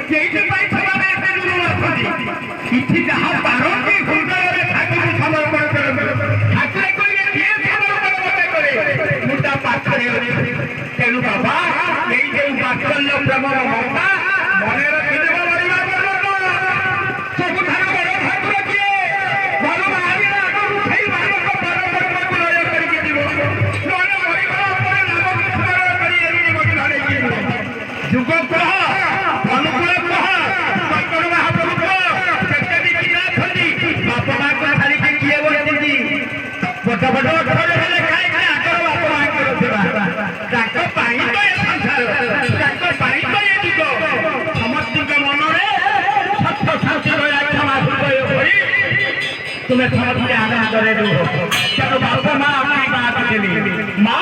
ସେଇଥିପାଇଁ ସେମାନେ ଏତେ ଦୂରରୁ ଆସନ୍ତି କିଛି ଯାହା ପାରନ୍ତି ହୃଦୟରେ ଠାକୁର ସମର୍ପଣ କରନ୍ତି ଠାକୁର କହିଲେ କିଏ ସମର୍ପଣ ମତେ କରେ ମୁଁ ତା ପାଖରେ ଅଛି ତେଣୁ ବାବା ଏଇ ଯେଉଁ ବାତ୍ସଲ୍ୟ ପ୍ରେମର ମମତା ମନେ ରଖିଦେବ ବଳିବା ସବୁଠାରୁ ବଡ଼ ଠାକୁର କିଏ ଭଗବାନ ଆଗରେ ଆଗରୁ ସେଇ ମାନଙ୍କ ପରମକୁ ଲୟ କରିକି ଯିବ ନହେଲେ ମରିବା ଉପରେ ନାମକୁ ସ୍ମରଣ କରି ଏମିତି ମତେ ଧରେଇକି ଯିବ ଯୁଗ କହ ଅନୁକୂଳ କହ ଶଙ୍କର ମହାପ୍ରଭୁ କହ କେତେ ବି କିଏ ଅଛନ୍ତି ବାପ ମାଆକୁ ଛାଡ଼ିକି କିଏ ବସିଛନ୍ତି ବଡ଼ ବଡ଼ ଅକ୍ଷର ହେଲେ କାହିଁକି ଆଗର ବାପ ମାଆଙ୍କର ସେବା ତାଙ୍କ ପାଇଁ ତ ଏ ସଂସାର ତାଙ୍କ ପାଇଁ ତ ଏ ଯୁଗ ସମସ୍ତଙ୍କ ମନରେ ସତ୍ୟ ଶାନ୍ତି ଦୟା କ୍ଷମା ହୃଦୟ କରି ତୁମେ ସମସ୍ତେ ଆନନ୍ଦରେ ରୁହ ତେଣୁ ବାପ ମା ବାଦ ଦେଲି ମା